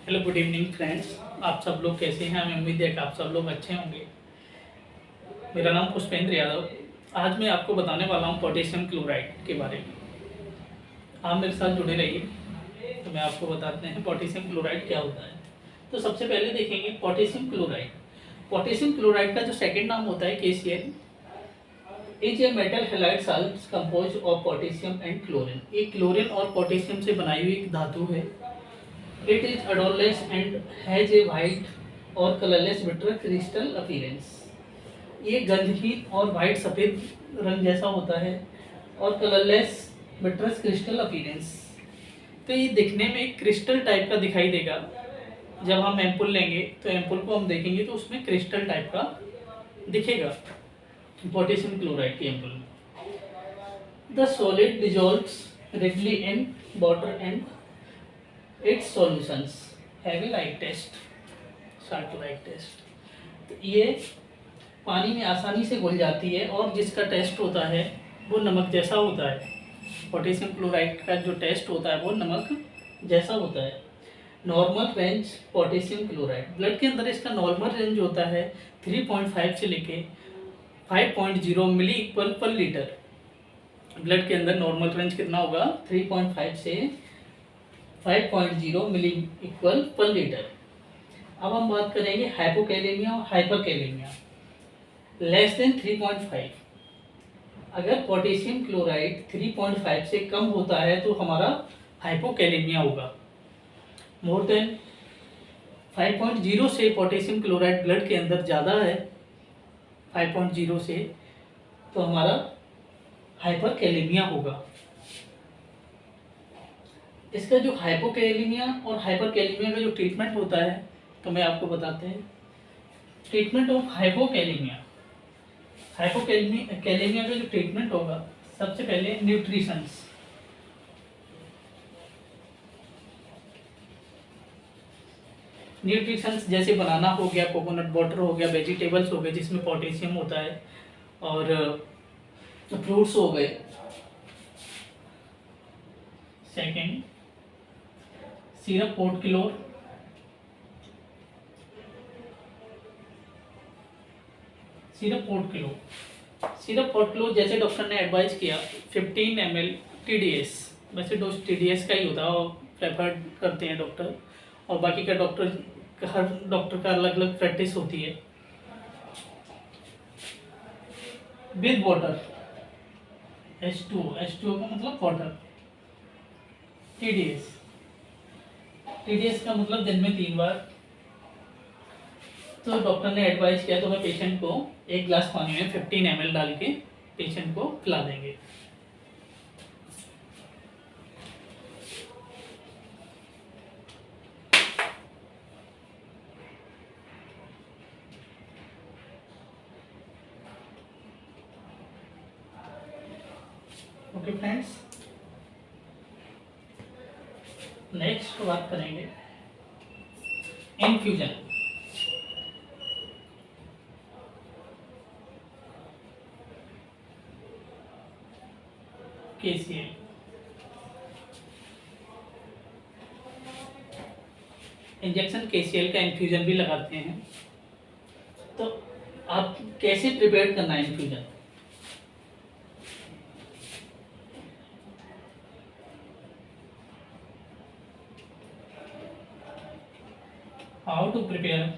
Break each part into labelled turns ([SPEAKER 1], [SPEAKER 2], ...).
[SPEAKER 1] Hello good evening friends. आप सब लोग कैसे हैं? हमें उम्मीद है कि आप सब लोग अच्छे होंगे। मेरा नाम पुष्पेंद्र यादव। आज मैं आपको बताने वाला हूं पोटेशियम क्लोराइड के बारे में। आप मेरे साथ जुड़े रहिए तो मैं आपको बताते हैं पोटेशियम क्लोराइड क्या होता है। तो सबसे पहले देखेंगे पोटेशियम क्लोराइड। पोटेशियम क्लोराइड का जो सेकेंड नाम होता है KCl is a metal halide salt compose of potassium and chlorine. ये क्लोरीन और पोटेशियम से बनाई हुई एक धातु है। It is odorless and has a white और कलरलेस बिटर क्रिस्टल अपीयरेंस। ये गंधहीन और वाइट सफ़ेद रंग जैसा होता है और कलरलेस बिट्रस क्रिस्टल अपीयरेंस। तो ये दिखने में क्रिस्टल टाइप का दिखाई देगा। जब हम एम्पुल लेंगे तो एम्पुल को हम देखेंगे तो उसमें क्रिस्टल टाइप का दिखेगा पोटेशियम क्लोराइड की एम्पुल में। The solid dissolves readily in water and its solutions have a like taste, salt like taste. तो ये पानी में आसानी से घुल जाती है और जिसका टेस्ट होता है वो नमक जैसा होता है। पोटेशियम क्लोराइड का जो टेस्ट होता है वो नमक जैसा होता है। Normal range potassium chloride blood के अंदर इसका नॉर्मल रेंज होता है 3.5 से लेके 5.0 मिली इक्वल पर लीटर। ब्लड के अंदर नॉर्मल रेंज कितना होगा? 3.5 से 5.0 मिली इक्वल पर लीटर। अब हम बात करेंगे हाइपोकैलेमिया और हाइपरकैलेमिया। Less than 3.5। अगर पोटेशियम क्लोराइड 3.5 से कम होता है तो हमारा हाइपोकैलेमिया होगा। मोर देन 5.0 से पोटेशियम क्लोराइड ब्लड के अंदर ज़्यादा है 5.0 से, तो हमारा हाइपरकैलेमिया होगा। इसका जो हाइपोकैलेमिया और हाइपरकैलेमिया का जो ट्रीटमेंट होता है तो मैं आपको बताते हैं। Treatment of hypokalemia. हाइपोकैलेमिया का जो ट्रीटमेंट होगा, सबसे पहले न्यूट्रिशंस। न्यूट्रिशंस जैसे बनाना हो गया, कोकोनट वाटर हो गया, वेजिटेबल्स हो गए जिसमें पोटेशियम होता है, और फ्रूट्स हो गए। Second, syrup potklor. Syrup potklor जैसे डॉक्टर ने एडवाइस किया 15 ml TDS। वैसे डोज TDS का ही होता है और प्रेफर करते हैं डॉक्टर, और बाकी का हर डॉक्टर का अलग अलग प्रैक्टिस होती है। विद वाटर H2O का मतलब वाटर। TDS का मतलब दिन में 3 बार। तो डॉक्टर ने एडवाइस किया तो मैं पेशेंट को 1 गिलास पानी में 15 ml डाल के पेशेंट को पिला देंगे। ओके फ्रेंड्स, नेक्स्ट बात करेंगे इन्फ्यूजन। KCl इंजेक्शन KCl का इन्फ्यूजन भी लगाते हैं। तो आप कैसे प्रिपेयर करना है infusion? How to preparation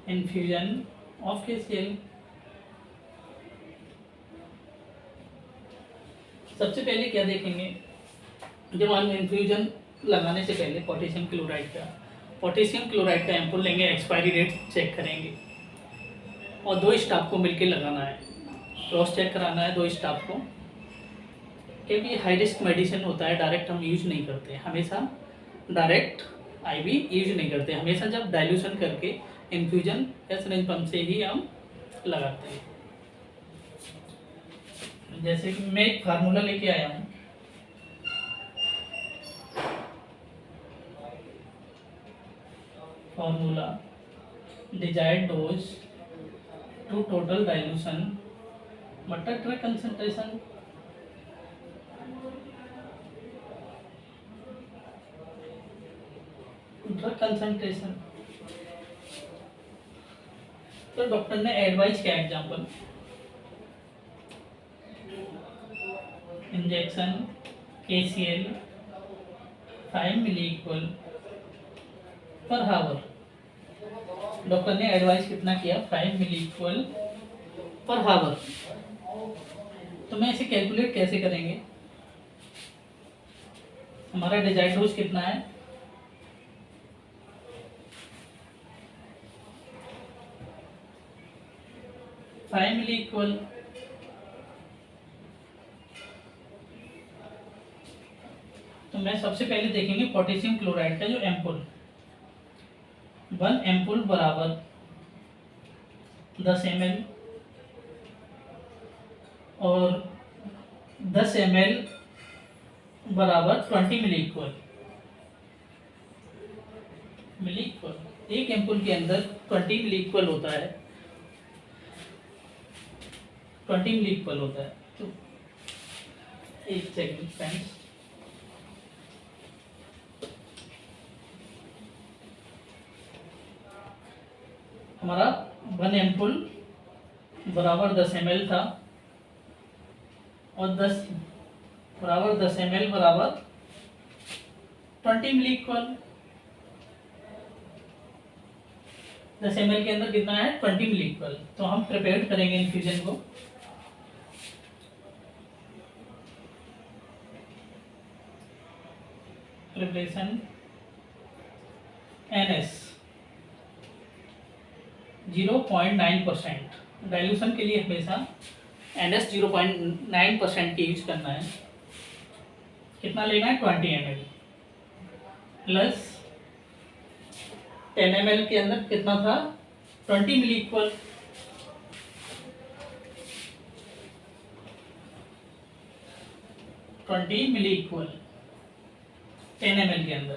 [SPEAKER 1] infusion of KCl। सबसे पहले क्या देखेंगे, जब हम इन्फ्यूजन लगाने से पहले पोटेशियम क्लोराइड का एम्पुल लेंगे, एक्सपायरी डेट चेक करेंगे और 2 स्टाफ को मिलकर लगाना है। क्रॉस चेक कराना है 2 स्टाफ को, क्योंकि हाई रिस्क मेडिसिन होता है। डायरेक्ट हम यूज नहीं करते, हमेशा डायरेक्ट IV यूज नहीं करते, हमेशा जब डाइल्यूशन करके इन्फ्यूजन या सिरिंज पंप से ही हम लगाते हैं। जैसे कि मैं एक फार्मूला लेके आया हूँ। Formula desired dose to total dilution butter drug concentration तो डॉक्टर ने एडवाइस किया एग्जाम्पल इंजेक्शन KCl 5 मिली इक्वल पर हावर। डॉक्टर ने एडवाइस कितना किया 5 मिली इक्वल पर हावर। तो मैं इसे कैलकुलेट कैसे करेंगे, हमारा डिजायर्ड डोज कितना है 5 मिली इक्वल तो मैं सबसे पहले देखेंगे पोटेशियम क्लोराइड का जो एम्पुल 1 एम्पुल बराबर 10 ml और 10 ml बराबर 20 मिली इक्वल एक एम्पुल के अंदर 20 मिली इक्वल होता है 20 मिली इक्वल होता है। तो एक सेकंड फ्रेंड्स, हमारा 1 एम्पुल बराबर 10 ml था और 10 ml बराबर 20 मिली इक्वल। 10 ml के अंदर कितना है 20 मिली इक्वल। तो हम प्रिपेयर करेंगे इन्फ्यूजन को। Preparation NS 0.9%। डाइल्यूशन के लिए हमेशा NS 0.9% की यूज करना है। कितना लेना है 20 ml प्लस 10 ml के अंदर कितना था 20 मिली इक्वल। मिली इक्वल 10 ml के अंदर,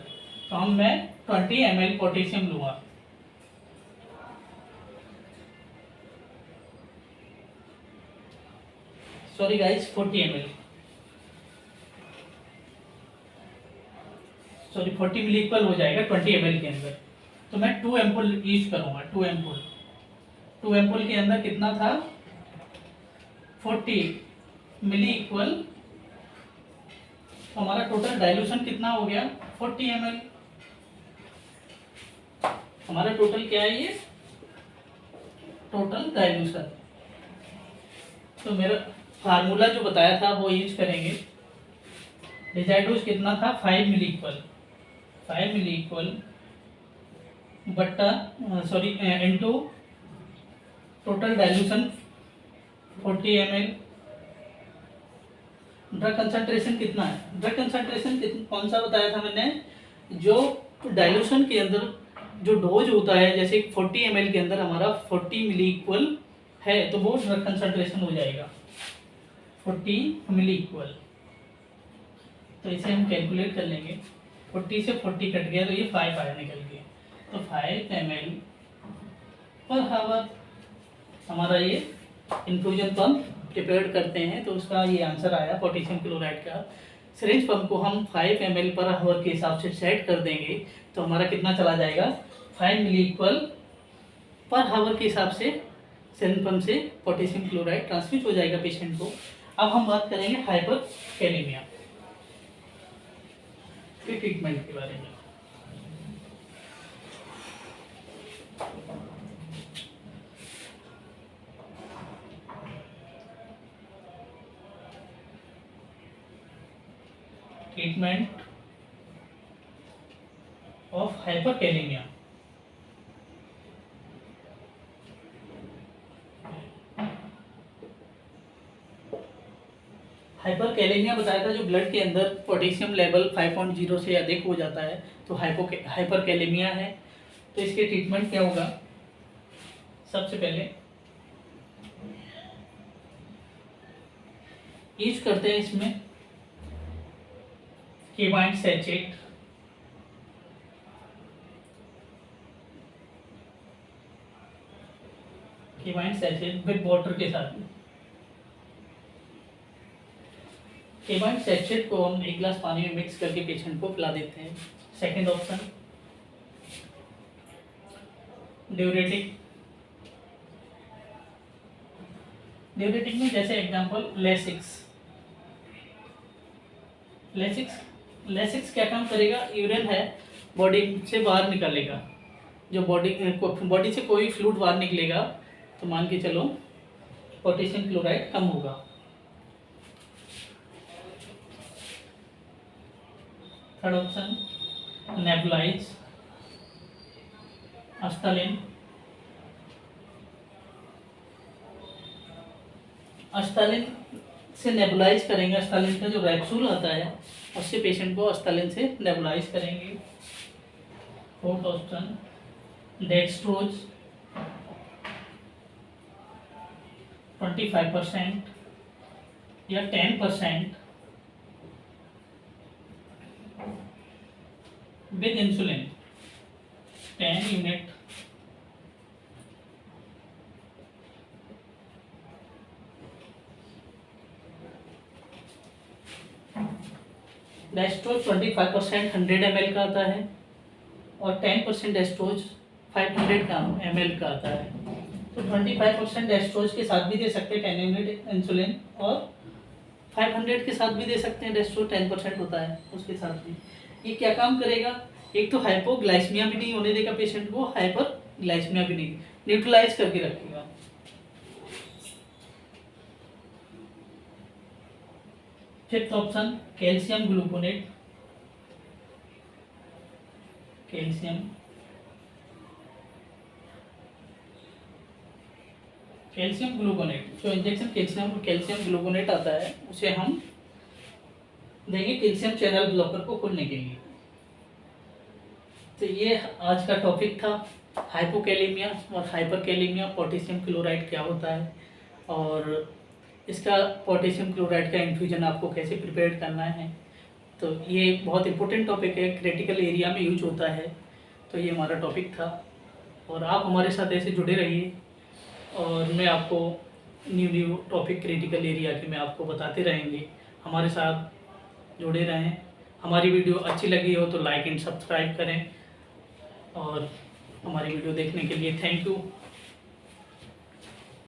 [SPEAKER 1] तो मैं 20 ml पोटेशियम लूंगा। सॉरी गाइस 40 ml, सॉरी 40 मिली इक्वल हो जाएगा 20 ml के अंदर। तो मैं 2 एम्पुल यूज करूंगा। 2 एम्पुल के अंदर कितना था 40 मिली इक्वल। तो हमारा टोटल डाइल्यूशन कितना हो गया 40 ml। हमारा टोटल क्या है ये टोटल डाइल्यूशन। तो मेरा फार्मूला जो बताया था वो यूज करेंगे। डिजायर्ड डोज कितना था 5 मिली इक्वल बट्टा sorry into total dilution 40 ml। Drug concentration कितना है, ड्रग कंसंट्रेशन कौन सा बताया था मैंने, जो डाइल्यूशन के अंदर जो डोज होता है, जैसे 40 ml के अंदर हमारा 40 मिली इक्वल है तो वो ड्रग कंसंट्रेशन हो जाएगा 40 मिली इक्वल। तो इसे हम कैलकुलेट कर लेंगे। 40 से 40 कट गया तो ये 5 आया निकल के, तो 5 ml पर हावर हमारा ये इन्फ्यूजन पंप प्रिपेयर करते हैं। तो उसका ये आंसर आया पोटेशियम क्लोराइड का। सिरिंज पंप को हम 5 ml पर हावर के हिसाब से सेट कर देंगे तो हमारा कितना चला जाएगा 5 मिली इक्वल पर हावर के हिसाब से सिरिंज पंप से पोटेशियम क्लोराइड ट्रांसमिट हो जाएगा पेशेंट को। अब हम बात करेंगे हाइपर कैलेमिया के ट्रीटमेंट के बारे में। Treatment of hyperkalaemia. हाइपरकैलेमिया बताया था जो ब्लड के अंदर पोटेशियम लेवल 5.0 से अधिक हो जाता है तो हाइपरकैलेमिया है। तो इसके ट्रीटमेंट क्या होगा, सबसे पहले यूज करते हैं इसमें केवाइन सैचेट, केवाइन सैचेट विद वाटर के साथ में केमाइन सैचेट को हम 1 गिलास पानी में मिक्स करके पेशेंट को पिला देते हैं। Second option, diuretic. ड्यूरेटिक में जैसे एग्जांपल लेसिक्स। लेसिक्स क्या काम करेगा, यूरिन है बॉडी से बाहर निकालेगा, जो बॉडी से कोई फ्लूइड बाहर निकलेगा तो मान के चलो पोटेशियम क्लोराइड कम होगा। Third option, nebulise, asthalin. Asthalin से नेबुलाइज करेंगे, अस्तालिन का जो रैप्सूल आता है उससे पेशेंट को अस्तालिन से नेबुलाइज करेंगे। फोर्थ ऑप्शन, डेक्सट्रोज 25% या 10% with insulin 10 unit. Dextrose 25% 100 ml का आता है और 10% डेक्सट्रोज 500 ml का आता है। तो 25% डेक्सट्रोज के साथ भी दे सकते हैं 10 यूनिट इंसुलिन, और 500 के साथ भी दे सकते हैं, डेक्सट्रोज 10% होता है उसके साथ भी। ये क्या काम करेगा, एक तो हाइपोग्लाइसीमिया भी नहीं होने देगा पेशेंट को, हाइपरग्लाइसीमिया भी नहीं, न्यूट्रलाइज करके रखेगा। Fifth option, calcium gluconate. Calcium gluconate जो इंजेक्शन कैल्शियम ग्लूकोनेट आता है उसे हम देंगे कैल्शियम चैनल ब्लॉकर को खोलने के लिए। तो ये आज का टॉपिक था, हाइपोकैलेमिया और हाइपरकैलेमिया, पोटेशियम क्लोराइड क्या होता है और इसका पोटेशियम क्लोराइड का इन्फ्यूजन आपको कैसे प्रिपेयर करना है। तो ये बहुत इंपॉर्टेंट टॉपिक है, क्रिटिकल एरिया में यूज होता है। तो ये हमारा टॉपिक था और आप हमारे साथ ऐसे जुड़े रहिए और मैं आपको न्यू टॉपिक क्रिटिकल एरिया के मैं आपको बताते रहेंगे। हमारे साथ जुड़े रहें। हमारी वीडियो अच्छी लगी हो तो लाइक एंड सब्सक्राइब करें और हमारी वीडियो देखने के लिए थैंक यू।